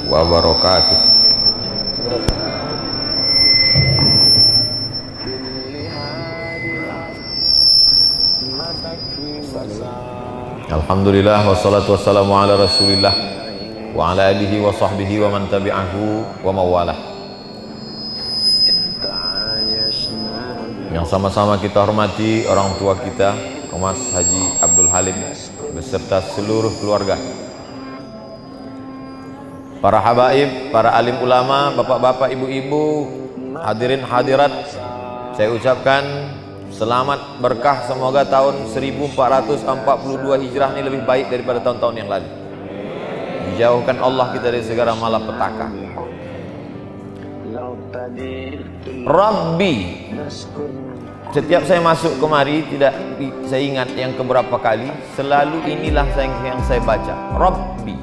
wabarakatuh. Alhamdulillah wassalatu wassalamu ala rasulillah wa ala alihi wa sahbihi wa man tabi'ahu wa mawalah. Yang sama-sama kita hormati orang tua kita, Mas Haji Abdul Halim beserta seluruh keluarga, para habaib, para alim ulama, bapak-bapak, ibu-ibu, hadirin hadirat, saya ucapkan selamat berkah. Semoga tahun 1442 Hijrah ini lebih baik daripada tahun-tahun yang lalu. Dijauhkan Allah kita dari segala malapetaka. Rabbi, setiap saya masuk kemari, tidak saya ingat yang keberapa kali, selalu inilah yang saya baca, Rabbi.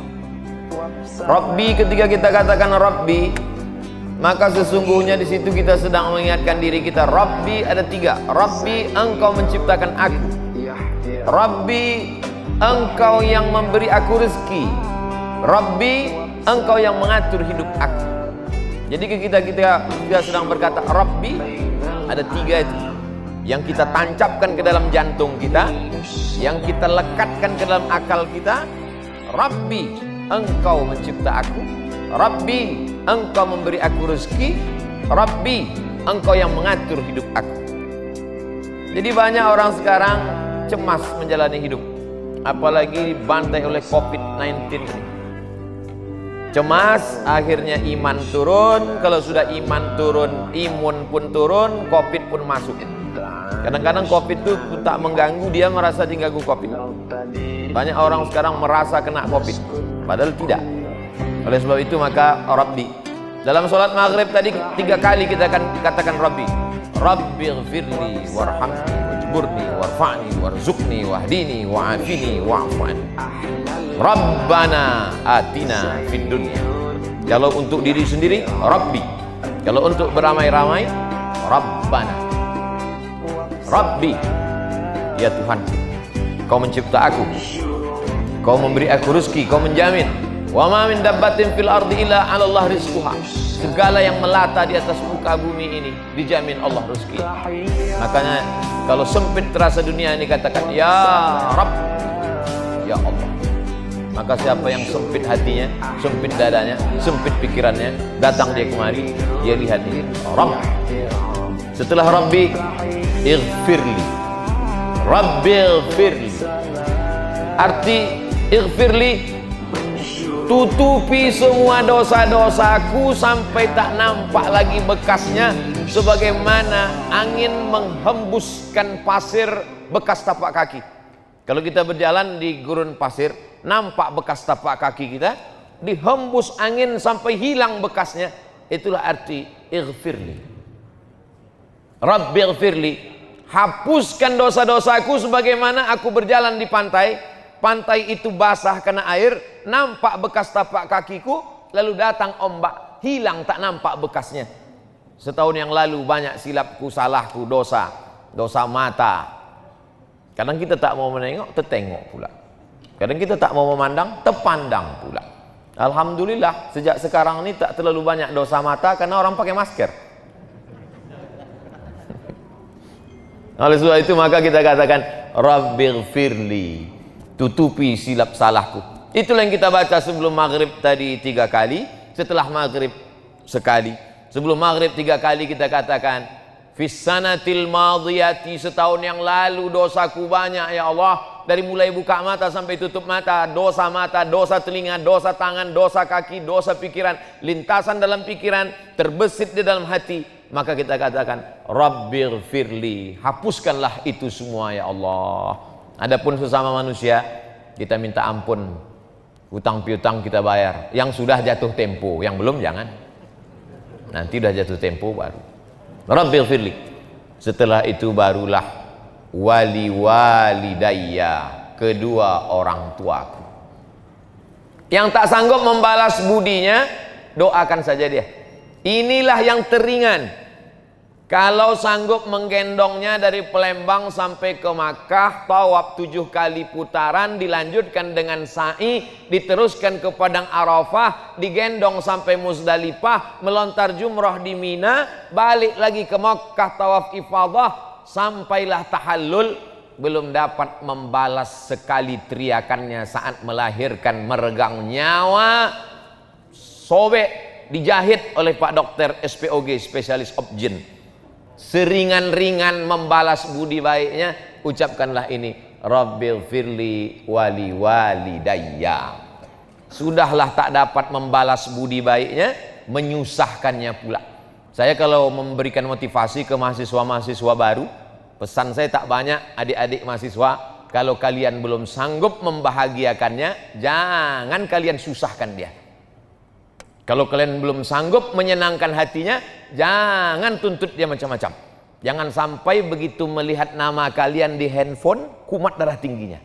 Rabbi, ketika kita katakan Rabbi, maka sesungguhnya di situ kita sedang mengingatkan diri kita. Rabbi ada tiga. Rabbi, engkau menciptakan aku. Rabbi, engkau yang memberi aku rezeki. Rabbi, engkau yang mengatur hidup aku. Jadi kita sedang berkata Rabbi, ada tiga itu yang kita tancapkan ke dalam jantung kita, yang kita lekatkan ke dalam akal kita. Rabbi, engkau mencipta aku. Rabbi, engkau memberi aku rezeki. Rabbi, engkau yang mengatur hidup aku. Jadi banyak orang sekarang cemas menjalani hidup, apalagi dibantai oleh COVID-19 ini. Cemas, akhirnya iman turun. Kalau sudah iman turun, imun pun turun, COVID pun masuk. Kadang-kadang COVID itu tak mengganggu, dia merasa diganggu COVID. Banyak orang sekarang merasa kena COVID, padahal tidak. Oleh sebab itu maka Rabbi, dalam sholat maghrib tadi 3 kali kita akan katakan Rabbi. Rabbighfirli warhamni wajburni warfa'ni warzuqni wahdini wa'afini wa'afani. Rabbana atina fid dunya. Kalau untuk diri sendiri Rabbi, kalau untuk beramai-ramai Rabbana. Rabbi, ya Tuhan, kau mencipta aku, kau memberi aku rezeki, kau menjamin. Wa ma min dabbatin fil ardi illa 'ala Allah rizquha. Segala yang melata di atas muka bumi ini dijamin Allah rezeki. Makanya kalau sempit terasa dunia ini katakan ya Rabb, ya Allah. Maka siapa yang sempit hatinya, sempit dadanya, sempit pikirannya, datang dia kemari, dia lihat ini Rabb. Setelah Rabbi, ighfirli. Rabbi ighfirli, arti ighfirli, tutupi semua dosa-dosaku sampai tak nampak lagi bekasnya, sebagaimana angin menghembuskan pasir bekas tapak kaki. Kalau kita berjalan di gurun pasir, nampak bekas tapak kaki kita, dihembus angin sampai hilang bekasnya. Itulah arti ighfirli. Rabbi ighfirli, hapuskan dosa-dosaku sebagaimana aku berjalan di pantai. Pantai itu basah kena air, nampak bekas tapak kakiku, lalu datang ombak, hilang tak nampak bekasnya. Setahun yang lalu banyak silapku, salahku, dosa mata. Kadang kita tak mau menengok, tertengok pula. Kadang kita tak mau memandang, terpandang pula. Alhamdulillah, sejak sekarang ini tak terlalu banyak dosa mata karena orang pakai masker. Oleh sebab itu maka kita katakan Rabbighfirli, tutupi silap salahku. Itulah yang kita baca sebelum maghrib tadi 3 kali, setelah maghrib sekali. Sebelum maghrib 3 kali kita katakan Fissanatil madiyati, setahun yang lalu dosaku banyak ya Allah. Dari mulai buka mata sampai tutup mata, dosa telinga, dosa tangan, dosa kaki, dosa pikiran, lintasan dalam pikiran, terbesit di dalam hati. Maka kita katakan Rabbighfirli, hapuskanlah itu semua ya Allah. Adapun sesama manusia, kita minta ampun, hutang piutang kita bayar. Yang sudah jatuh tempo, yang belum jangan. Nanti udah jatuh tempo baru Rabbighfirli. Setelah itu barulah wali walidayya, kedua orang tuaku. Yang tak sanggup membalas budinya, doakan saja dia. Inilah yang teringan. Kalau sanggup menggendongnya dari Palembang sampai ke Makkah, tawaf 7 kali putaran, dilanjutkan dengan sa'i, diteruskan ke Padang Arafah, digendong sampai Muzdalifah, melontar jumrah di Mina, balik lagi ke Makkah tawaf ifadah, sampailah tahallul, belum dapat membalas sekali teriakannya saat melahirkan, meregang nyawa, sobek, dijahit oleh Pak Dokter SPOG, spesialis obgyn. Seringan-ringan membalas budi baiknya, ucapkanlah ini, Rabbil firli wali walidayya. Sudahlah tak dapat membalas budi baiknya, menyusahkannya pula. Saya kalau memberikan motivasi ke mahasiswa-mahasiswa baru, pesan saya tak banyak, adik-adik mahasiswa, kalau kalian belum sanggup membahagiakannya, jangan kalian susahkan dia. Kalau kalian belum sanggup menyenangkan hatinya, jangan tuntut dia macam-macam. Jangan sampai begitu melihat nama kalian di handphone, kumat darah tingginya.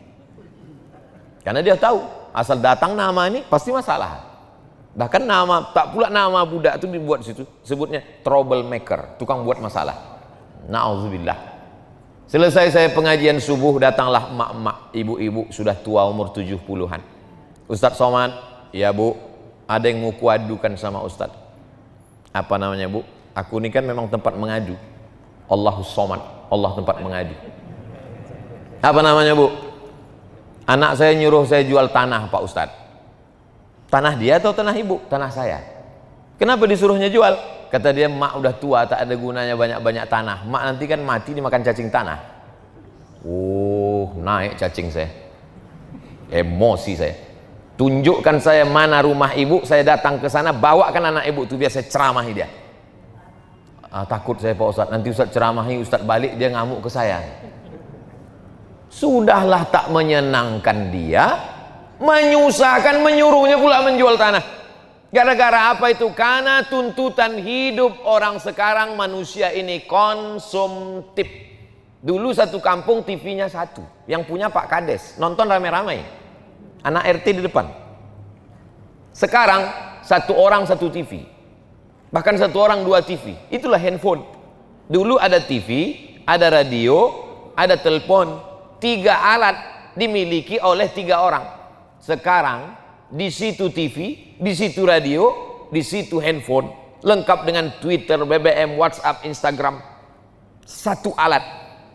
Karena dia tahu, asal datang nama ini pasti masalah. Bahkan nama, tak pula nama budak itu dibuat situ, sebutnya troublemaker, tukang buat masalah. Na'udzubillah. Selesai saya pengajian subuh, datanglah emak-emak, ibu-ibu sudah tua umur 70-an. Ustadz Somad, ya Bu, ada yang mau kuadukan sama Ustadz. Apa namanya Bu? Aku ini kan memang tempat mengadu. Allahus Somad, Allah tempat mengadu. Apa namanya Bu? Anak saya nyuruh saya jual tanah Pak Ustadz. Tanah dia atau tanah ibu? Tanah saya. Kenapa disuruhnya jual? Kata dia, mak udah tua, tak ada gunanya banyak-banyak tanah. Mak nanti kan mati dimakan cacing tanah. Naik cacing saya. Emosi saya. Tunjukkan saya mana rumah ibu, saya datang ke sana, bawakan anak ibu itu, biar saya ceramahi dia. Takut saya Pak Ustadz, nanti Ustadz ceramahi, Ustadz balik dia ngamuk ke saya. Sudahlah tak menyenangkan dia, menyusahkan, menyuruhnya pula menjual tanah. Gara-gara apa itu? Karena tuntutan hidup orang sekarang, manusia ini konsumtif. Dulu satu kampung TV-nya satu, yang punya Pak Kades, nonton rame-rame. Anak RT di depan. Sekarang satu orang satu TV, bahkan satu orang 2 TV. Itulah handphone. Dulu ada TV, ada radio, ada telepon, 3 alat dimiliki oleh 3 orang. Sekarang di situ TV, di situ radio, di situ handphone, lengkap dengan Twitter, BBM, WhatsApp, Instagram, satu alat.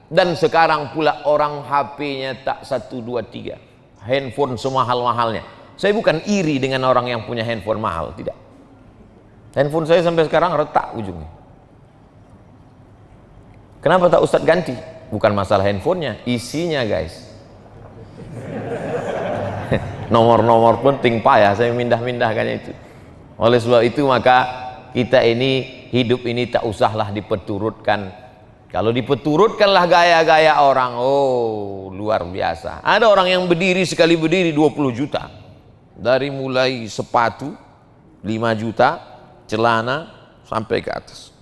Dan sekarang pula orang HP-nya tak 1, 2, 3. Handphone semahal-mahalnya. Saya bukan iri dengan orang yang punya handphone mahal, tidak. Handphone saya sampai sekarang retak ujungnya. Kenapa tak Ustadz ganti? Bukan masalah handphonenya, isinya guys. Nomor-nomor penting payah saya mindah-mindahkannya itu. Oleh sebab itu maka kita ini, hidup ini tak usahlah diperturutkan. Kalau diperturutkanlah gaya-gaya orang, luar biasa. Ada orang yang berdiri, sekali berdiri 20 juta. Dari mulai sepatu 5 juta, celana sampai ke atas.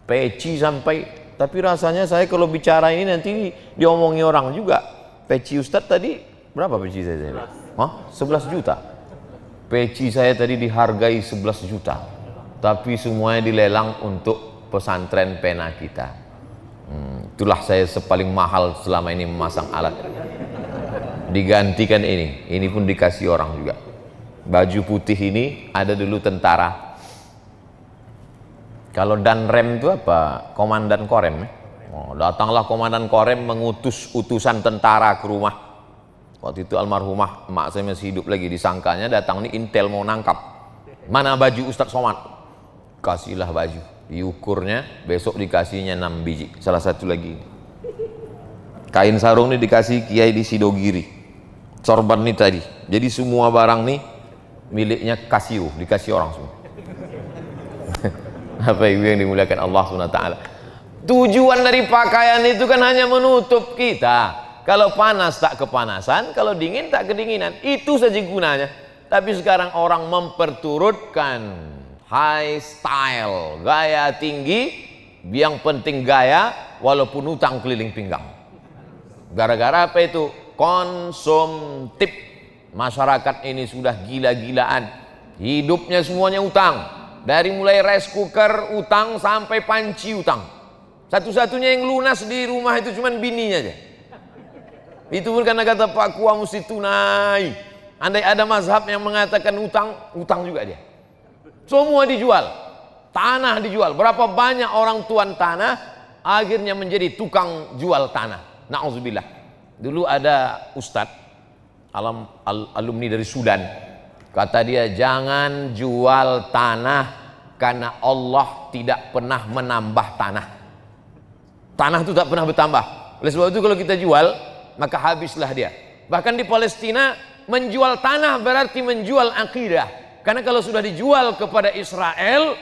Peci sampai, tapi rasanya saya kalau bicara ini nanti diomongi orang juga. Peci Ustadz tadi, berapa peci saya? 11 juta. Peci saya tadi dihargai 11 juta. Tapi semuanya dilelang untuk pesantren pena kita. Itulah saya paling mahal selama ini memasang alat. Digantikan ini pun dikasih orang juga. Baju putih ini ada dulu tentara. Kalau Danrem itu apa? Komandan Korem. Datanglah komandan Korem mengutus utusan tentara ke rumah. Waktu itu almarhumah emak saya masih hidup lagi, disangkanya datang nih intel mau nangkap. Mana baju Ustadz Somad? Kasihlah baju. Diukurnya, besok dikasihnya 6 biji. Salah satu lagi. Kain sarung ini dikasih Kiai di Sidogiri. Sorban ini tadi. Jadi semua barang nih miliknya Casio, dikasih orang semua. Apa ibu yang dimuliakan Allah SWT. Tujuan dari pakaian itu kan hanya menutup kita. Kalau panas tak kepanasan, kalau dingin tak kedinginan. Itu saja gunanya. Tapi sekarang orang memperturutkan high style, gaya tinggi, yang penting gaya walaupun utang keliling pinggang. Gara-gara apa itu? Konsumtif. Masyarakat ini sudah gila-gilaan. Hidupnya semuanya utang. Dari mulai rice cooker utang sampai panci utang. Satu-satunya yang lunas di rumah itu cuma bininya aja. Itu pun karena kata Pak Kua mesti tunai. Andai ada mazhab yang mengatakan utang, utang juga dia. Semua dijual. Tanah dijual. Berapa banyak orang tuan tanah akhirnya menjadi tukang jual tanah. Na'udzubillah. Dulu ada ustadz alumni dari Sudan. Kata dia, jangan jual tanah karena Allah tidak pernah menambah tanah. Tanah itu tak pernah bertambah. Oleh sebab itu kalau kita jual, maka habislah dia. Bahkan di Palestina, menjual tanah berarti menjual akidah. Karena kalau sudah dijual kepada Israel,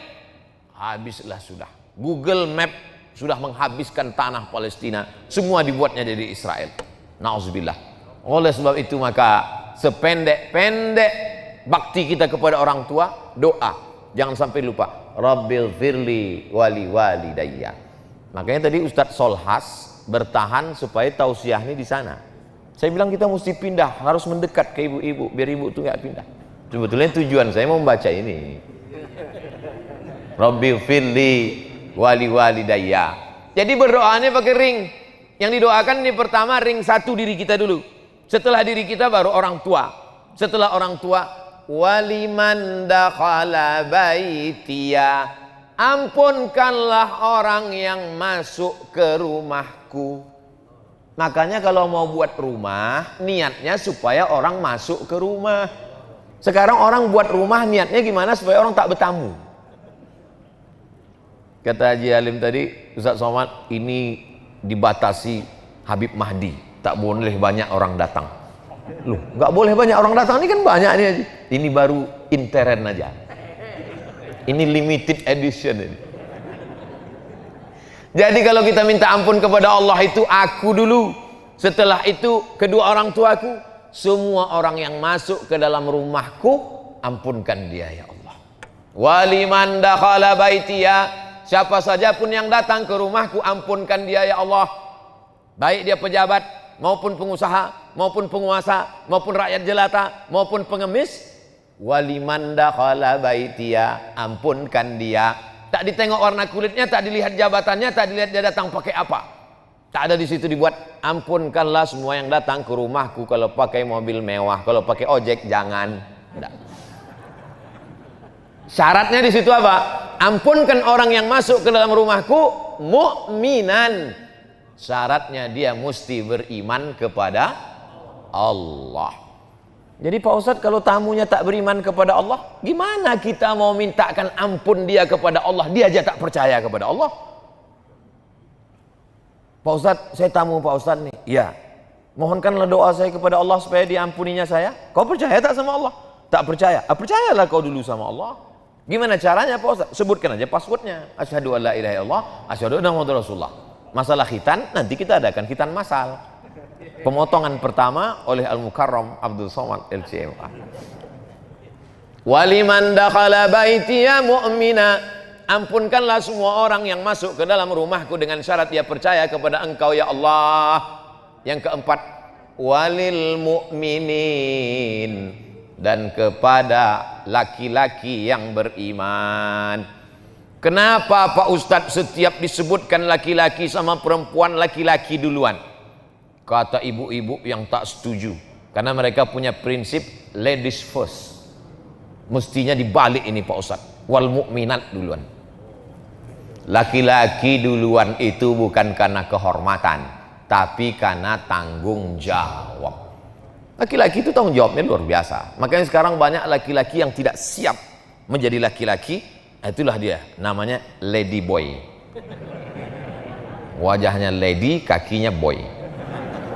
habislah sudah. Google Map sudah menghabiskan tanah Palestina. Semua dibuatnya dari Israel. Na'udzubillah. Oleh sebab itu maka sependek-pendek bakti kita kepada orang tua, doa. Jangan sampai lupa. Rabbil firli wali walidayya. Makanya tadi Ustadz Solhas bertahan supaya tausiah ini di sana. Saya bilang kita mesti pindah, harus mendekat ke ibu-ibu biar ibu itu nggak pindah. Sebetulnya tujuan saya mau membaca ini. Rabbil firli wali walidayya. Jadi berdoanya pakai ring. Yang didoakan ini pertama ring satu diri kita dulu. Setelah diri kita baru orang tua. Setelah orang tua, waliman dakhala baitiya, ampunkanlah orang yang masuk ke rumahku. Makanya kalau mau buat rumah, niatnya supaya orang masuk ke rumah. Sekarang orang buat rumah niatnya gimana supaya orang tak bertamu. Kata Haji Halim tadi, Ustaz Somad, ini dibatasi Habib Mahdi, tak boleh banyak orang datang. Loh, nggak boleh banyak orang datang, ini kan banyak nih Haji. Ini baru intern aja. Ini limited edition ini. Jadi kalau kita minta ampun kepada Allah itu aku dulu, setelah itu kedua orang tuaku, semua orang yang masuk ke dalam rumahku, ampunkan dia ya Allah. Waliman dakhala baitiya, siapa saja pun yang datang ke rumahku, ampunkan dia ya Allah. Baik dia pejabat maupun pengusaha, maupun penguasa, maupun rakyat jelata, maupun pengemis. Waliman dakhala baitiya, ampunkan dia. Tak ditengok warna kulitnya, tak dilihat jabatannya, tak dilihat dia datang pakai apa. Tak ada di situ dibuat, ampunkanlah semua yang datang ke rumahku. Kalau pakai mobil mewah, kalau pakai ojek jangan. Tidak. Syaratnya di situ apa? Ampunkan orang yang masuk ke dalam rumahku mukminan. Syaratnya dia mesti beriman kepada Allah. Jadi Pak Ustadz, kalau tamunya tak beriman kepada Allah, gimana kita mau mintakan ampun dia kepada Allah? Dia aja tak percaya kepada Allah. Pak Ustadz, saya tamu Pak Ustadz nih. Iya. Mohonkanlah doa saya kepada Allah supaya diampuninya saya. Kau percaya tak sama Allah? Tak percaya. Percayalah kau dulu sama Allah. Gimana caranya Pak Ustadz? Sebutkan aja passwordnya. Asyhadu an la ilaha illallah, asyhadu anna muhammadar rasulullah. Masalah khitan, nanti kita adakan khitan masal. Pemotongan pertama oleh Al-Mukarram Abdul Somad LCMA. Waliman dakhala baitiya mu'mina, ampunkanlah semua orang yang masuk ke dalam rumahku dengan syarat dia percaya kepada engkau ya Allah. Yang keempat, walil mu'minin, dan kepada laki-laki yang beriman. Kenapa Pak Ustadz setiap disebutkan laki-laki sama perempuan, laki-laki duluan? Kata ibu-ibu yang tak setuju, karena mereka punya prinsip ladies first. Mestinya dibalik ini Pak Ustadz, wal mu'minat duluan. Laki-laki duluan itu bukan karena kehormatan, tapi karena tanggung jawab. Laki-laki itu tanggung jawabnya luar biasa. Makanya sekarang banyak laki-laki yang tidak siap menjadi laki-laki. Itulah dia, namanya lady boy. Wajahnya lady, kakinya boy.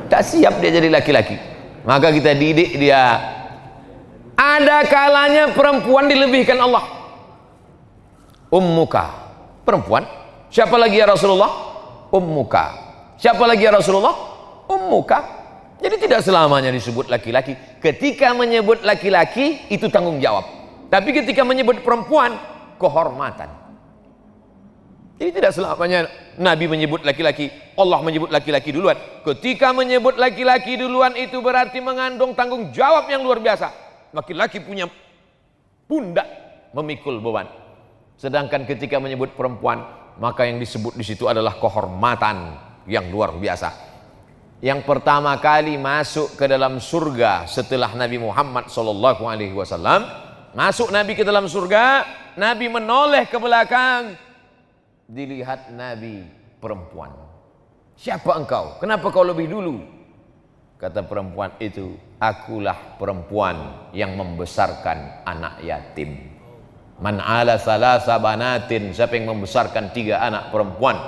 Tak siap dia jadi laki-laki. Maka kita didik dia. Ada kalanya perempuan dilebihkan Allah. Ummuka, perempuan. Siapa lagi ya Rasulullah? Ummuka. Siapa lagi ya Rasulullah? Ummuka. Jadi tidak selamanya disebut laki-laki. Ketika menyebut laki-laki itu tanggung jawab. Tapi ketika menyebut perempuan, kehormatan. Jadi tidak selamanya Nabi menyebut laki-laki, Allah menyebut laki-laki duluan. Ketika menyebut laki-laki duluan itu berarti mengandung tanggung jawab yang luar biasa. Laki-laki punya pundak memikul beban. Sedangkan ketika menyebut perempuan, maka yang disebut di situ adalah kehormatan yang luar biasa. Yang pertama kali masuk ke dalam surga setelah Nabi Muhammad SAW, masuk Nabi ke dalam surga, Nabi menoleh ke belakang, dilihat Nabi perempuan. Siapa engkau? Kenapa kau lebih dulu? Kata perempuan itu, akulah perempuan yang membesarkan anak yatim. Man ala salasa banatin, siapa yang membesarkan 3 anak perempuan,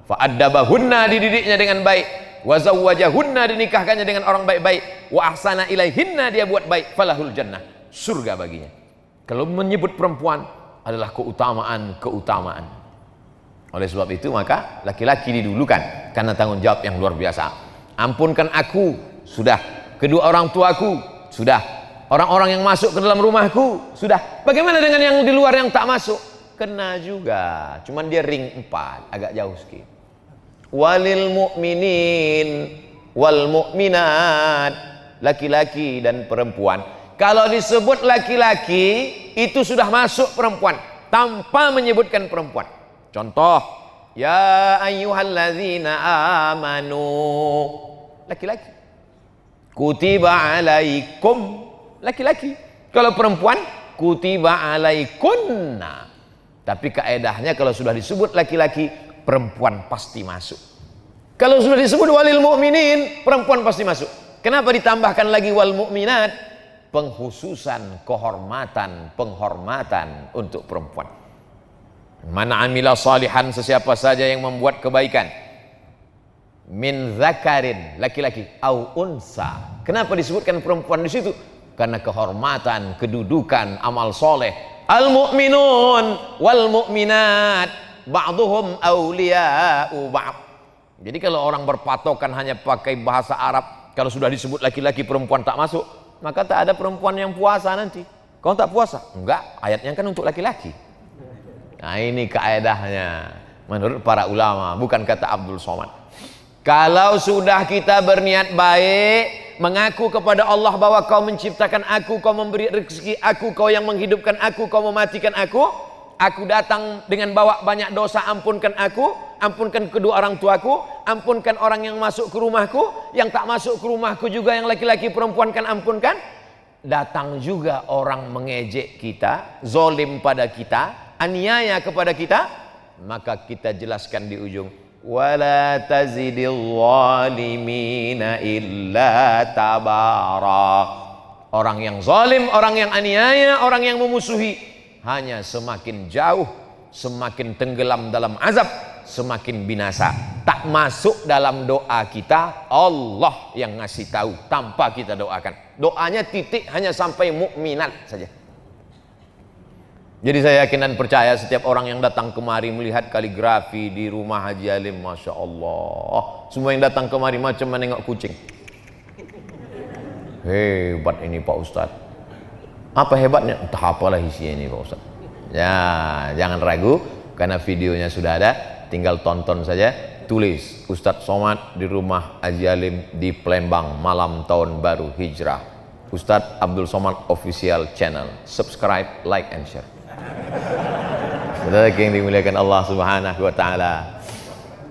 fa'addabahunna, dididiknya dengan baik, wa zawwajahunna, dinikahkannya dengan orang baik-baik, wa ahsana ilaihinna, dia buat baik, falahul jannah, surga baginya. Kalau menyebut perempuan adalah keutamaan. Oleh sebab itu maka laki-laki didulukan karena tanggung jawab yang luar biasa. Ampunkan aku, sudah. Kedua orang tuaku, sudah. Orang-orang yang masuk ke dalam rumahku, sudah. Bagaimana dengan yang di luar yang tak masuk? Kena juga, cuman dia ring 4, agak jauh sedikit. Walil mu'minin wal mu'minat, laki-laki dan perempuan. Kalau disebut laki-laki, itu sudah masuk perempuan tanpa menyebutkan perempuan. Contoh, ya ayyuhalladzina amanu, laki-laki. Kutiba alaikum, laki-laki. Kalau perempuan, kutiba alaikunna. Tapi kaedahnya kalau sudah disebut laki-laki, perempuan pasti masuk. Kalau sudah disebut walil mu'minin, perempuan pasti masuk. Kenapa ditambahkan lagi wal mu'minat? Penghususan, kehormatan, penghormatan untuk perempuan. Man amila salihan, sesiapa saja yang membuat kebaikan, min zakarin, laki-laki, au unsa. Kenapa disebutkan perempuan di situ? Karena kehormatan, kedudukan, amal soleh. Al mu'minun wal mu'minat ba'duhum awliya'u ba'd. Jadi kalau orang berpatokan hanya pakai bahasa Arab, kalau sudah disebut laki-laki perempuan tak masuk, maka tak ada perempuan yang puasa nanti. Kau tak puasa? Enggak, ayatnya kan untuk laki-laki. Nah ini kaedahnya menurut para ulama, bukan kata Abdul Somad. Kalau sudah kita berniat baik, mengaku kepada Allah bahwa kau menciptakan aku, kau memberi rezeki aku, kau yang menghidupkan aku, kau mematikan aku datang dengan bawa banyak dosa, ampunkan aku, ampunkan kedua orang tuaku, ampunkan orang yang masuk ke rumahku, yang tak masuk ke rumahku juga, yang laki-laki perempuan kan ampunkan. Datang juga orang mengejek kita, zolim pada kita, aniaya kepada kita, maka kita jelaskan di ujung, wala tazidil zalimina illa tabara. Orang yang zalim, orang yang aniaya, orang yang memusuhi hanya semakin jauh, semakin tenggelam dalam azab, semakin binasa. Tak masuk dalam doa kita, Allah yang ngasih tahu tanpa kita doakan. Doanya titik hanya sampai mukminat saja. Jadi saya yakin dan percaya setiap orang yang datang kemari melihat kaligrafi di rumah Haji Alim, Masya Allah, semua yang datang kemari macam menengok kucing. Hebat ini Pak Ustadz. Apa hebatnya? Entah apalah isinya ini Pak Ustadz. Ya, jangan ragu, karena videonya sudah ada, tinggal tonton saja. Tulis Ustadz Somad di rumah Haji Alim di Palembang malam tahun baru hijrah. Ustadz Abdul Somad official channel. Subscribe, like and share. Saudara yang dimuliakan Allah Subhanahu wa taala,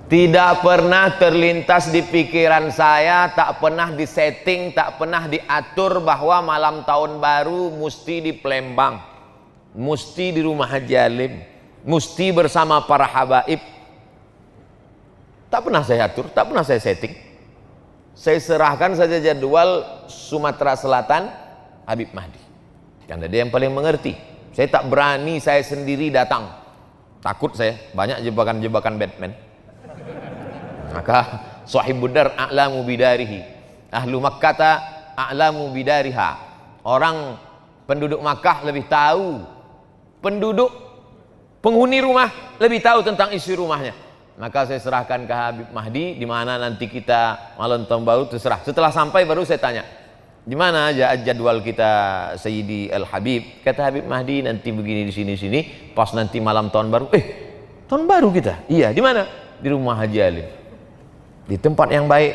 tidak pernah terlintas di pikiran saya, tak pernah disetting, tak pernah diatur bahwa malam tahun baru mesti di Palembang, mesti di rumah Haji Alim, mesti bersama para habaib. Tak pernah saya atur, tak pernah saya setting. Saya serahkan saja jadwal Sumatera Selatan Habib Mahdi, karena dia yang paling mengerti. Saya tak berani saya sendiri datang, takut saya banyak jebakan-jebakan Batman. Maka sahibud dar a'lamu bidarihi, ahlu Makkata a'lamu bidariha. Orang penduduk Makkah lebih tahu, penduduk penghuni rumah lebih tahu tentang isi rumahnya. Maka saya serahkan ke Habib Mahdi, di mana nanti kita malam tahun baru terserah. Setelah sampai baru saya tanya, di mana aja jadwal kita Sayyidi Al Habib? Kata Habib Mahdi nanti begini di sini, pas nanti malam tahun baru. Tahun baru kita? Iya, di mana? Di rumah Haji Alim. Di tempat yang baik,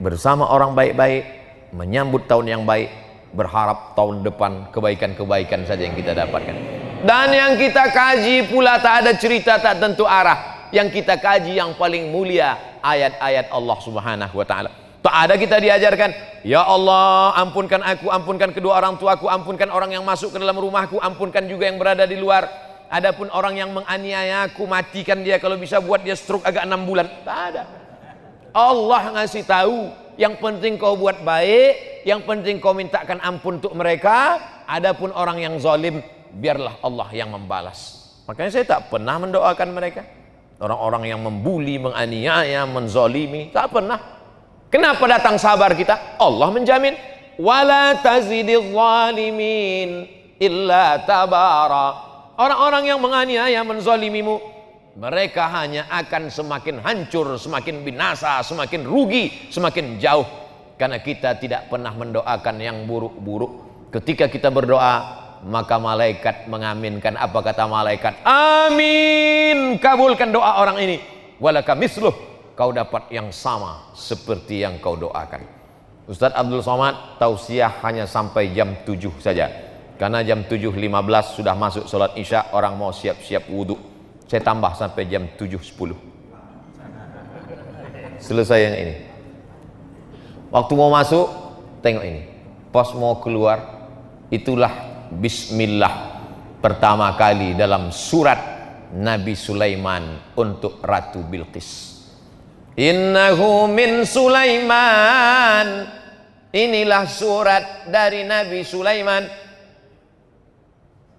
bersama orang baik-baik, menyambut tahun yang baik, berharap tahun depan kebaikan-kebaikan saja yang kita dapatkan. Dan yang kita kaji pula tak ada cerita tak tentu arah. yang kita kaji yang paling mulia, ayat-ayat Allah Subhanahu wa taala. Tak ada kita diajarkan, ya Allah ampunkan aku, ampunkan kedua orang tuaku, ampunkan orang yang masuk ke dalam rumahku, ampunkan juga yang berada di luar. Adapun orang yang menganiaya aku, matikan dia, kalau bisa buat dia stroke agak 6 bulan. Tak ada. Allah ngasih tahu, yang penting kau buat baik, yang penting kau mintakan ampun untuk mereka. Adapun orang yang zalim, biarlah Allah yang membalas. Makanya saya tak pernah mendoakan mereka. Orang-orang yang membuli, menganiaya, menzalimi, tak pernah. Kenapa datang sabar kita? Allah menjamin, wala tazidil zalimin illa tabara. Orang-orang yang menganiaya, menzalimimu, mereka hanya akan semakin hancur, semakin binasa, semakin rugi, semakin jauh. Karena kita tidak pernah mendoakan yang buruk-buruk. Ketika kita berdoa, maka malaikat mengaminkan. Apa kata malaikat? Amin, kabulkan doa orang ini. Walaka misluh, kau dapat yang sama seperti yang kau doakan. Ustaz Abdul Somad tausiah hanya sampai jam 7 saja. Karena jam 7.15 sudah masuk sholat isya, orang mau siap-siap wudhu. Saya tambah sampai jam 7.10. Selesai yang ini. Waktu mau masuk, tengok ini. Pas mau keluar, itulah bismillah pertama kali dalam surat Nabi Sulaiman untuk Ratu Bilqis. Innahu min Sulaiman. Inilah surat dari Nabi Sulaiman.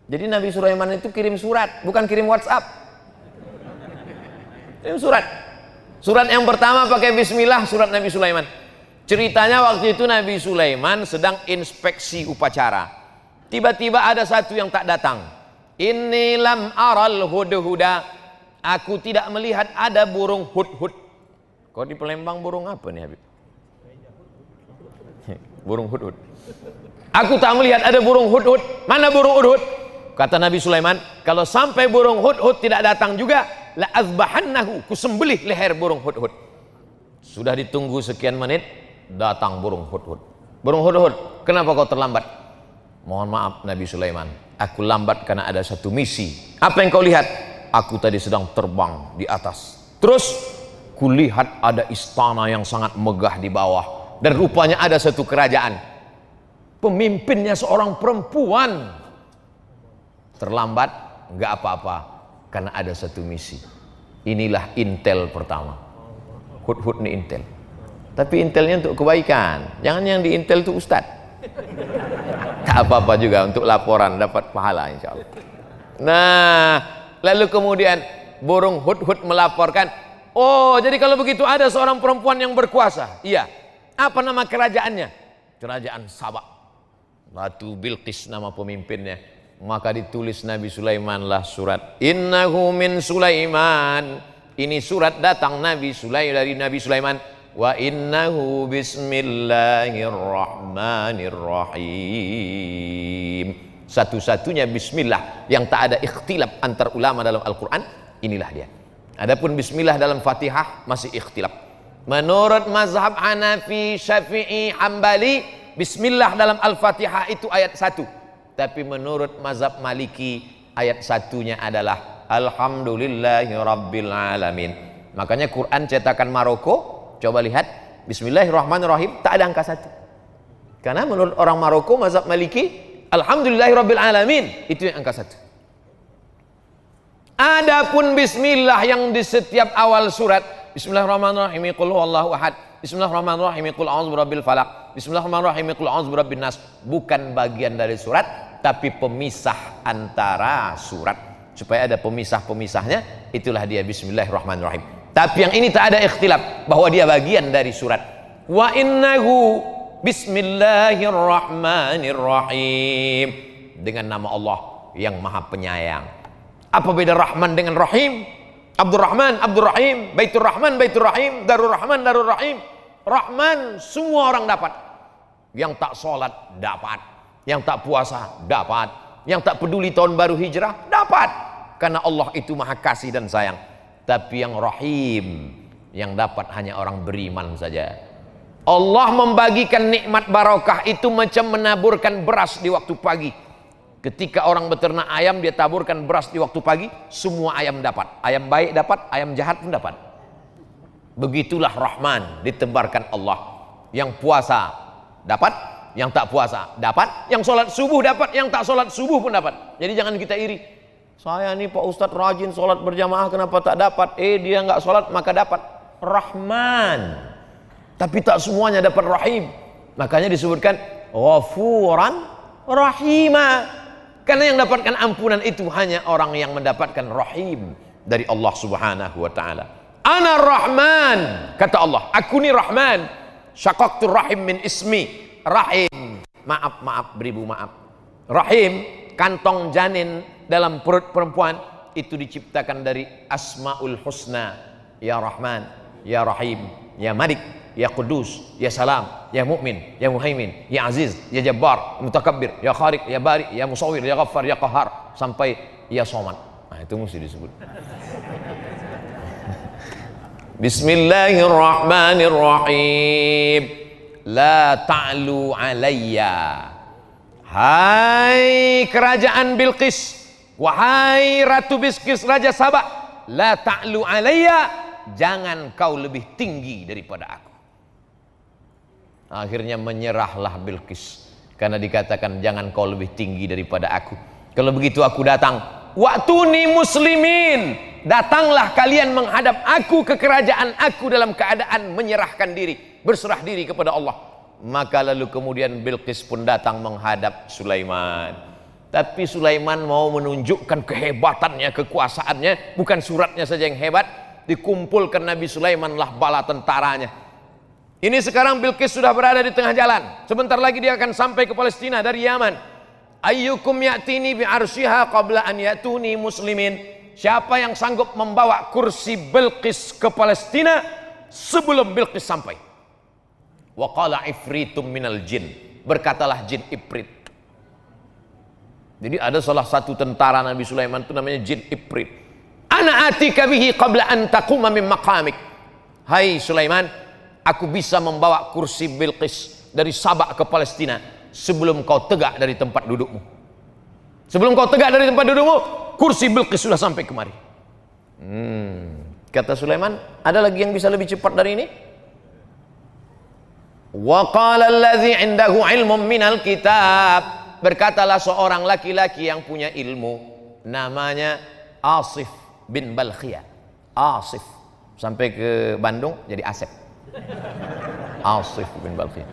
Jadi Nabi Sulaiman itu kirim surat, bukan kirim WhatsApp. Kirim surat. Surat yang pertama pakai bismillah, surat Nabi Sulaiman. Ceritanya waktu itu Nabi Sulaiman sedang inspeksi upacara. Tiba-tiba ada satu yang tak datang. Inni lam aral hudhuda. Aku tidak melihat ada burung hudhud. Kau di Palembang burung apa nih Habib? Burung hudhud. Aku tak melihat ada burung hudhud. Mana burung hudhud? Kata Nabi Sulaiman, kalau sampai burung hudhud tidak datang juga, la azbahannahu, kusembelih leher burung hudhud. Sudah ditunggu sekian menit, datang burung hudhud. Burung hudhud, kenapa kau terlambat? Mohon maaf Nabi Sulaiman, aku lambat karena ada satu misi. Apa yang kau lihat? Aku tadi sedang terbang di atas. Terus kulihat ada istana yang sangat megah di bawah, dan rupanya ada satu kerajaan. Pemimpinnya seorang perempuan. Terlambat nggak apa-apa karena ada satu misi. Inilah intel pertama. Hudhud nih intel. Tapi intelnya untuk kebaikan. Jangan yang di intel itu ustadz. Tak apa-apa juga untuk laporan, dapat pahala insya Allah. Nah, lalu kemudian burung hudhud melaporkan, oh, jadi kalau begitu ada seorang perempuan yang berkuasa. Iya. Apa nama kerajaannya? Kerajaan Sabak. Ratu Bilqis nama pemimpinnya. Maka ditulis Nabi Sulaiman lah surat. Innahu min Sulaiman. Ini surat datang dari Nabi Sulaiman. Wa innahu bismillahirrahmanirrahim. Satu-satunya bismillah yang tak ada ikhtilaf antar ulama dalam Al-Quran, inilah dia. Adapun bismillah dalam Fatihah masih ikhtilaf. Menurut mazhab Hanafi, Syafi'i, Hambali, bismillah dalam Al-Fatihah itu ayat 1. Tapi menurut mazhab Maliki, ayat 1-nya adalah Alhamdulillahi Rabbil Alamin. Makanya Quran cetakan Maroko, coba lihat, Bismillahirrahmanirrahim, tak ada angka 1. Karena menurut orang Maroko, mazhab Maliki, Alhamdulillahi Rabbil Alamin, itu yang angka 1. Adapun bismillah yang di setiap awal surat, Bismillahirrahmanirrahim, qul huwallahu ahad, Bismillahirrahmanirrahim, qul a'udzu birabbil falaq, Bismillahirrahmanirrahim, qul a'udzu birabbin nas, bukan bagian dari surat, tapi pemisah antara surat. Supaya ada pemisah-pemisahnya, itulah dia Bismillahirrahmanirrahim. Tapi yang ini tak ada ikhtilaf bahwa dia bagian dari surat. Wa innahu Bismillahirrahmanirrahim, dengan nama Allah yang Maha Penyayang. Apa beda Rahman dengan Rahim? Abdurrahman, Abdurrahim, Baitur Rahman, Baitur Rahim, Darur Rahman, Darur Rahim. Rahman semua orang dapat. Yang tak sholat dapat, yang tak puasa dapat, yang tak peduli tahun baru hijrah dapat. Karena Allah itu Maha Kasih dan Sayang. Tapi yang Rahim, yang dapat hanya orang beriman saja. Allah membagikan nikmat barakah itu macam menaburkan beras di waktu pagi. Ketika orang beternak ayam, dia taburkan beras di waktu pagi, semua ayam dapat. Ayam baik dapat, ayam jahat pun dapat. Begitulah Rahman ditebarkan Allah. Yang puasa dapat, yang tak puasa dapat, yang sholat subuh dapat, yang tak sholat subuh pun dapat. Jadi jangan kita iri. Saya nih Pak Ustadz rajin sholat berjamaah, kenapa tak dapat? Dia nggak sholat maka dapat. Rahman. Tapi tak semuanya dapat Rahim. Makanya disebutkan Ghafuran Rahima. Karena yang dapatkan ampunan itu hanya orang yang mendapatkan Rahim dari Allah Subhanahu wa ta'ala. Ana Rahman, kata Allah, aku ni Rahman. Syaqaqtur rahim min ismi. Rahim, maaf, beribu maaf. Rahim, kantong janin dalam perut perempuan, itu diciptakan dari Asmaul Husna. Ya Rahman, Ya Rahim, Ya Malik, Ya Qudus, Ya Salam, Ya Mu'min, Ya Muhaimin, Ya Aziz, Ya Jabbar, Mutakabbir, Ya Khaliq, Ya Bari, Ya Musawwir, Ya Ghaffar, Ya Qahar, sampai Ya Somad. Nah, itu mesti disebut. Bismillahirrahmanirrahim. La ta'lu alayya. Hai kerajaan Bilqis, wahai Ratu Bilqis, Raja Sabah, la ta'lu alayya, jangan kau lebih tinggi daripada aku. Akhirnya menyerahlah Bilqis karena dikatakan jangan kau lebih tinggi daripada aku. Kalau begitu aku datang. Wa'tuni muslimin, datanglah kalian menghadap aku ke kerajaan aku dalam keadaan menyerahkan diri, berserah diri kepada Allah. Maka lalu kemudian Bilqis pun datang menghadap Sulaiman. Tapi Sulaiman mau menunjukkan kehebatannya, kekuasaannya. Bukan suratnya saja yang hebat, dikumpulkan Nabi Sulaiman lah bala tentaranya. Ini sekarang Bilqis sudah berada di tengah jalan. Sebentar lagi dia akan sampai ke Palestina dari Yaman. Ayyukum ya'tini bi'arsyiha qabla an ya'tuni muslimin. Siapa yang sanggup membawa kursi Bilqis ke Palestina sebelum Bilqis sampai? Wa qala ifritum minal jin, berkatalah jin Ifrit. Jadi ada salah satu tentara Nabi Sulaiman itu namanya jin Ifrit. Ana atika bihi qabla an taquma min maqamik. Hai Sulaiman, aku bisa membawa kursi Bilqis dari Sabah ke Palestina sebelum kau tegak dari tempat dudukmu. Sebelum kau tegak dari tempat dudukmu, kursi Bilqis sudah sampai kemari. Kata Sulaiman, ada lagi yang bisa lebih cepat dari ini? Wa qala allazi indahu ilmun minal kitab, berkatalah seorang laki-laki yang punya ilmu, namanya Asif bin Balkhiyah. Asif, sampai ke Bandung jadi Asep. Asif bin Balkhiyah.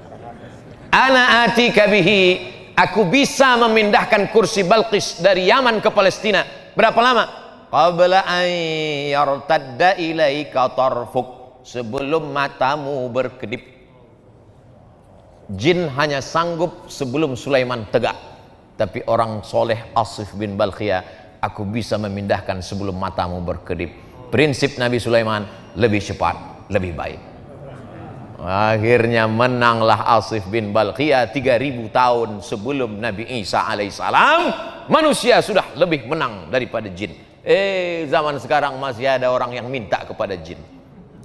Ana atika bihi, aku bisa memindahkan kursi Bilqis dari Yaman ke Palestina. Berapa lama? Qabla an yartadda ilaika tarfuk, sebelum matamu berkedip. Jin hanya sanggup sebelum Sulaiman tegak. Tapi orang soleh Asif bin Balkhiyah, aku bisa memindahkan sebelum matamu berkedip. Prinsip Nabi Sulaiman, lebih cepat, lebih baik. Akhirnya menanglah Asif bin Balkhiyah. 3000 tahun sebelum Nabi Isa alaihissalam, manusia sudah lebih menang daripada jin. Zaman sekarang masih ada orang yang minta kepada jin.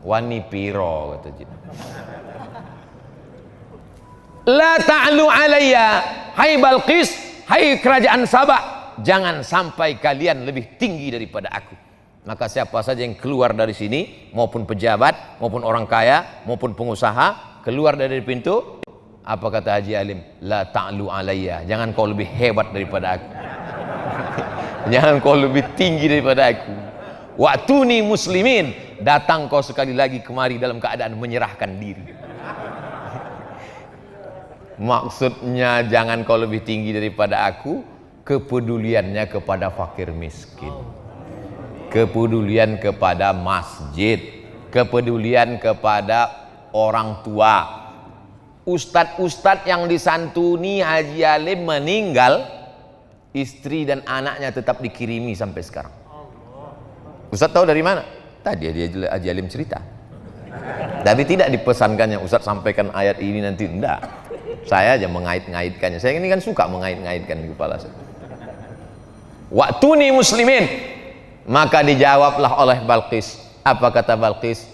Wani piro, kata jin. La ta'lu alayya, hai Bilqis, hai kerajaan Sabah, jangan sampai kalian lebih tinggi daripada aku. Maka siapa saja yang keluar dari sini, maupun pejabat, maupun orang kaya, maupun pengusaha, keluar dari pintu, apa kata Haji Alim? La ta'lu alayya, jangan kau lebih hebat daripada aku. Jangan kau lebih tinggi daripada aku. Wa'tuni muslimin, datang kau sekali lagi kemari dalam keadaan menyerahkan diri. Maksudnya jangan kau lebih tinggi daripada aku, kepeduliannya kepada fakir miskin, kepedulian kepada masjid, kepedulian kepada orang tua. Ustadz-ustadz yang disantuni Haji Alim meninggal, istri dan anaknya tetap dikirimi sampai sekarang. Ustadz tahu dari mana? Tadi dia Haji Alim cerita. Tapi tidak dipesankannya Ustadz sampaikan ayat ini nanti, enggak. Saya aja mengait-ngaitkannya. Saya ini kan suka mengait-ngaitkan di kepala saya. Wa'tuni muslimin. Maka dijawablah oleh Bilqis. Apa kata Bilqis?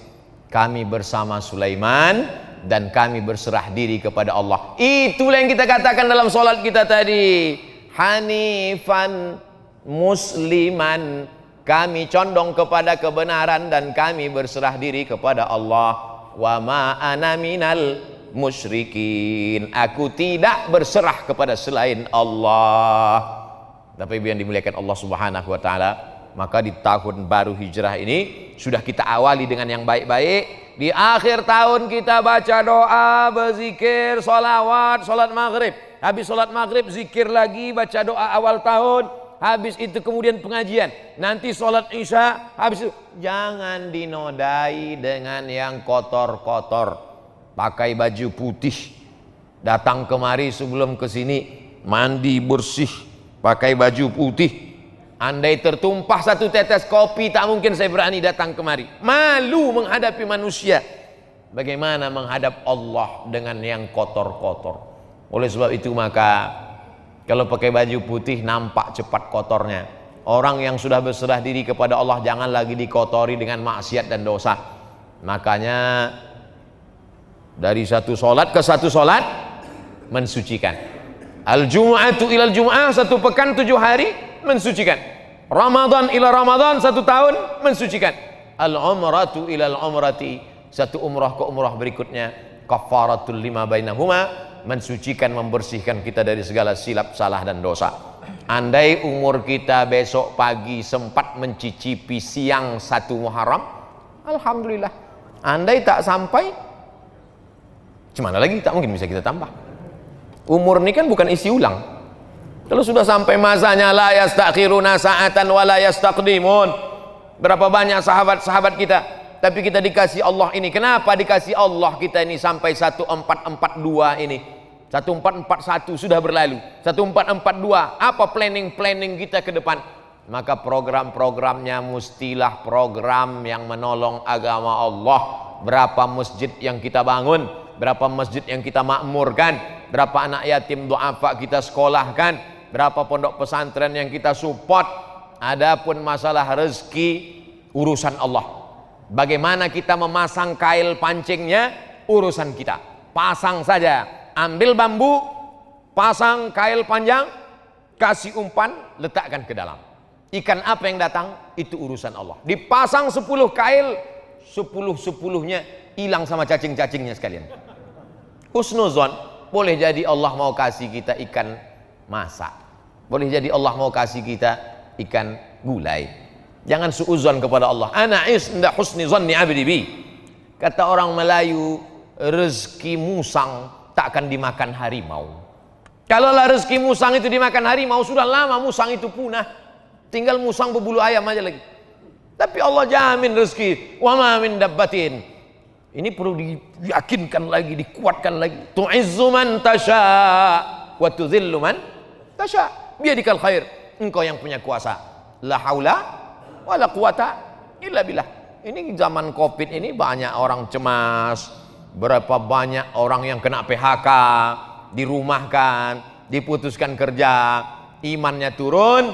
Kami bersama Sulaiman dan kami berserah diri kepada Allah. Itulah yang kita katakan dalam sholat kita tadi. hanifan musliman, kami condong kepada kebenaran dan kami berserah diri kepada Allah. Wa ma ana minal musyrikin, aku tidak berserah kepada selain Allah. Tapi yang dimuliakan Allah Subhanahu wa taala, maka di tahun baru hijrah ini sudah kita awali dengan yang baik-baik. Di akhir tahun kita baca doa, berzikir, sholawat, sholat maghrib. Habis sholat maghrib zikir lagi, baca doa awal tahun. Habis itu kemudian pengajian. Nanti sholat isya. Habis itu jangan dinodai dengan yang kotor-kotor. Pakai baju putih, datang kemari sebelum kesini mandi bersih, pakai baju putih. Andai tertumpah satu tetes kopi, tak mungkin saya berani datang kemari. Malu menghadapi manusia. Bagaimana menghadap Allah dengan yang kotor-kotor? Oleh sebab itu maka kalau pakai baju putih nampak cepat kotornya. Orang yang sudah berserah diri kepada Allah jangan lagi dikotori dengan maksiat dan dosa. Makanya dari satu solat ke satu solat mensucikan. Al-Jum'atu ilal Jum'ah, satu pekan 7 hari mensucikan. Ramadan ila Ramadan, 1 tahun mensucikan. Al-Umratu ilal Umrati, satu umrah ke umrah berikutnya. Kafaratul lima bainahuma, mensucikan, membersihkan kita dari segala silap, salah dan dosa. Andai umur kita besok pagi sempat mencicipi siang 1 Muharram, alhamdulillah. Andai tak sampai, gimana lagi, tak mungkin bisa kita tambah. Umur ini kan bukan isi ulang. Kalau sudah sampai masanya, la yastakhiruna sa'atan wa la yastaqdimun. Berapa banyak sahabat-sahabat kita, tapi kita dikasih Allah ini. Kenapa dikasih Allah kita ini sampai 1442 ini? 1441 sudah berlalu. 1442, apa planning kita ke depan? Maka program-programnya mestilah program yang menolong agama Allah. Berapa masjid yang kita bangun, berapa masjid yang kita makmurkan, berapa anak yatim duafa kita sekolahkan, berapa pondok pesantren yang kita support. Adapun masalah rezeki urusan Allah. Bagaimana kita memasang kail pancingnya urusan kita. Pasang saja, ambil bambu, pasang kail panjang, kasih umpan, letakkan ke dalam. Ikan apa yang datang itu urusan Allah. Dipasang 10 kail, 10-10-nya hilang sama cacing-cacingnya sekalian. Husnuzon, boleh jadi Allah mau kasih kita ikan masak, boleh jadi Allah mau kasih kita ikan gulai. Jangan suuzon kepada Allah. Ana inda husni zanni abdi bi. Kata orang Melayu, rezeki musang tak akan dimakan harimau. Kalaulah rezeki musang itu dimakan harimau, sudah lama musang itu punah. Tinggal musang berbulu ayam aja lagi. Tapi Allah jamin rezeki. Wa ma min dabbatin. Ini perlu diyakinkan lagi, dikuatkan lagi. Tu'izzu man tasha wa tudhillu man tasha. Biyadikal khair. Engkau yang punya kuasa. La haula wa la quwata illa billah. Ini zaman Covid ini banyak orang cemas. Berapa banyak orang yang kena PHK, dirumahkan, diputuskan kerja, imannya turun,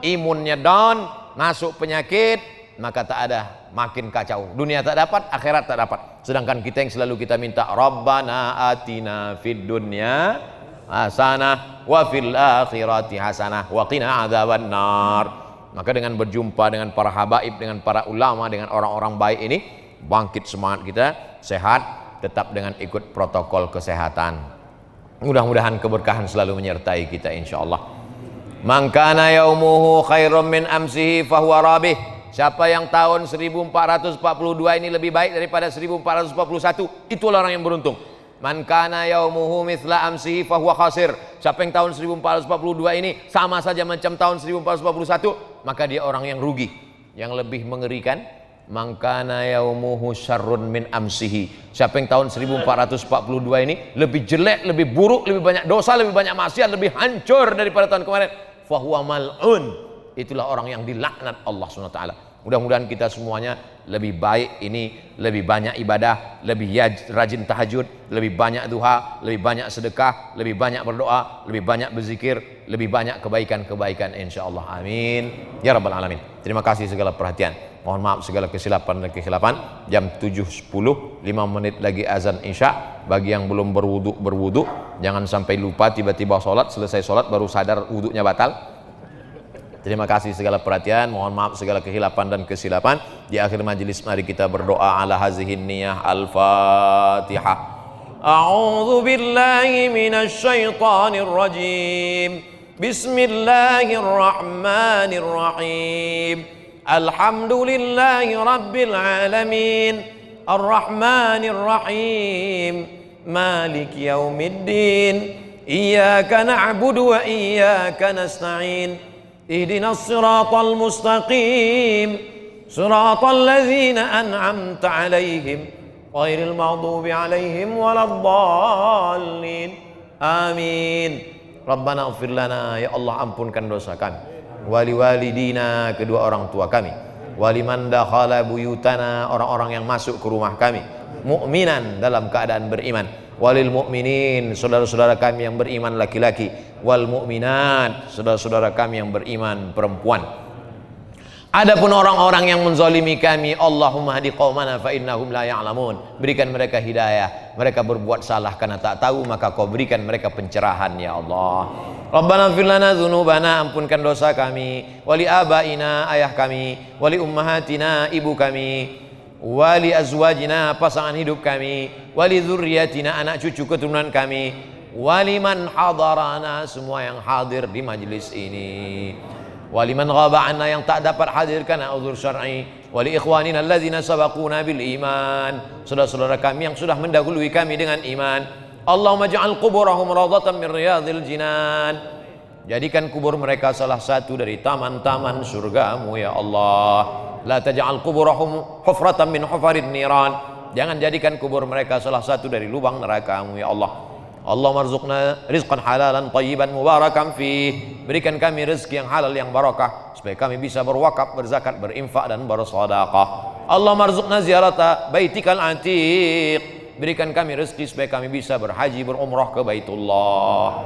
imunnya down, masuk penyakit, maka tak ada, makin kacau. Dunia tak dapat, akhirat tak dapat. Sedangkan kita yang selalu kita minta, Rabbana atina fid dunya hasanah wa fil akhirati hasanah wa qina adzabannar. Maka dengan berjumpa dengan para habaib, dengan para ulama, dengan orang-orang baik ini, bangkit semangat kita, sehat, tetap dengan ikut protokol kesehatan. Mudah-mudahan keberkahan selalu menyertai kita insyaallah. Man kana yaumuhu khairum min amsihi fahuwa rabih. Siapa yang tahun 1442 ini lebih baik daripada 1441, itulah orang yang beruntung. Man kana yaumuhu mithla amsihi fahuwa khasir. Siapa yang tahun 1442 ini sama saja macam tahun 1441, maka dia orang yang rugi. Yang lebih mengerikan, man kana yaumuhu syarrun min amsihi. Siapa yang tahun 1442 ini lebih jelek, lebih buruk, lebih banyak dosa, lebih banyak maksiat, lebih hancur daripada tahun kemarin, fahuwa mal'un. Itulah orang yang dilaknat Allah SWT. Mudah-mudahan kita semuanya lebih baik ini, lebih banyak ibadah, lebih rajin tahajud, lebih banyak duha, lebih banyak sedekah, lebih banyak berdoa, lebih banyak berzikir, lebih banyak kebaikan-kebaikan insyaallah. Amin ya rabbal alamin. Terima kasih segala perhatian. Mohon maaf segala kesilapan dan kesilapan. Jam 7.10, 5 menit lagi azan Isya. Bagi yang belum berwudu, jangan sampai lupa tiba-tiba sholat, selesai sholat baru sadar wudunya batal. Terima kasih segala perhatian, mohon maaf segala kehilapan dan kesilapan. Di akhir majelis mari kita berdoa ala hazihin niyah. Al-Fatihah. A'udzu billahi minasy syaithanir rajim. Bismillahirrahmanirrahim. Alhamdulillahi rabbil alamin. Ar-Rahmanir Rahim. Maliki yaumiddin. Iyyaka na'budu wa iyyaka nasta'in. اهدنا الصراط المستقيم صراط الذين أنعمت عليهم غير المغضوب عليهم ولا الضالين آمين ربنا اغفر لنا ya Allah ampunkan dosa kami wali walidina kedua orang tua kami waliman dakhala buyutana orang-orang yang masuk ke rumah kami mukminan dalam keadaan beriman walil mu'minin saudara-saudara kami yang beriman laki-laki wal mu'minat saudara-saudara kami yang beriman perempuan. Adapun orang-orang yang menzalimi kami, Allahumma hadi qaumana fa innahum la ya'lamun. Berikan mereka hidayah. Mereka berbuat salah karena tak tahu, maka Kau berikan mereka pencerahan ya Allah. Rabbana ighfir lana dzunubana, ampunkan dosa kami, wali abaina ayah kami, wali ummahatina ibu kami, wali azwajina pasangan hidup kami, wali dzurriyyatina anak cucu keturunan kami, wali man hadarana semua yang hadir di majlis ini, wali man ghaba anna yang tak dapat hadir karena uzur syar'i, wali ikhwanina alladzina sabaquna bil iman saudara-saudara kami yang sudah mendahului kami dengan iman. Allahumma ja'al quburahum rawdatan min riyadhil jinan, jadikan kubur mereka salah satu dari taman-taman surgamu ya Allah. La taj'al kuburahum hufratan min hufarin niran, jangan jadikan kubur mereka salah satu dari lubang neraka-Mu ya Allah. Allahumma rzuqna rizqan halalan thayyiban mubarakan fih, berikan kami rezeki yang halal yang barakah supaya kami bisa berwakaf, berzakat, berinfak dan bersedekah. Allahumma rzuqna ziyarata baitikal atiq, berikan kami rezeki supaya kami bisa berhaji berumrah ke Baitullah.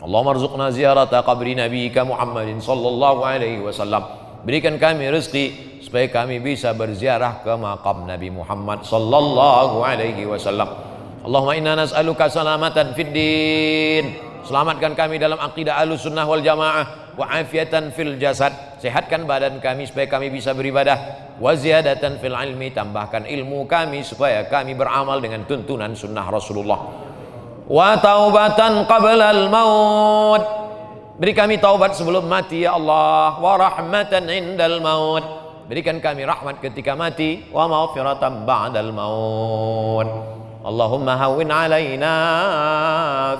Allahumma rzuqna ziyarata qabri nabiyyika Muhammadin sallallahu alaihi wasallam, berikan kami rezeki supaya kami bisa berziarah ke makam Nabi Muhammad sallallahu alaihi wasallam. Allahumma inna nas'aluka salamatan fid din, selamatkan kami dalam akidah Ahlussunnah wal Jamaah, wa afiatan fil jasad, sehatkan badan kami supaya kami bisa beribadah, wa ziyadatan fil ilmi, tambahkan ilmu kami supaya kami beramal dengan tuntunan sunnah Rasulullah, wa taubatan qabla al maut, beri kami taubat sebelum mati ya Allah, wa rahmatan indal maut, berikan kami rahmat ketika mati, wa maghfiratan ba'dal maut. Allahumma hawwin alaina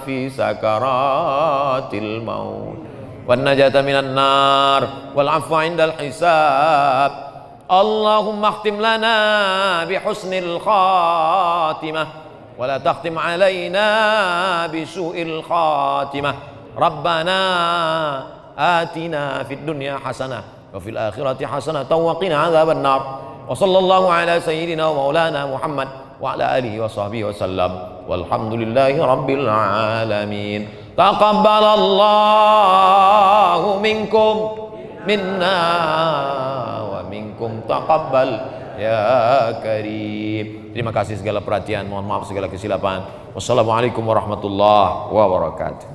fi sakaratil maut, wan najata minan nar, wal afwa indal hisab. Allahumma akhtim lana bi husnil khatimah, wa la takhtim alaina bi su'il khatimah. Rabbana atina fid dunya hasanah wa fil akhirati hasanah wa qina adzaban nar. Wa sallallahu ala sayyidina wa maulana Muhammad wa ala alihi wa sahbihi wa sallam. Walhamdulillahi rabbil alamin. Taqabbalallahu minkum minna wa minkum taqabbal ya karim. Terima kasih segala perhatian, mohon maaf segala kesilapan. Wassalamualaikum warahmatullahi wabarakatuh.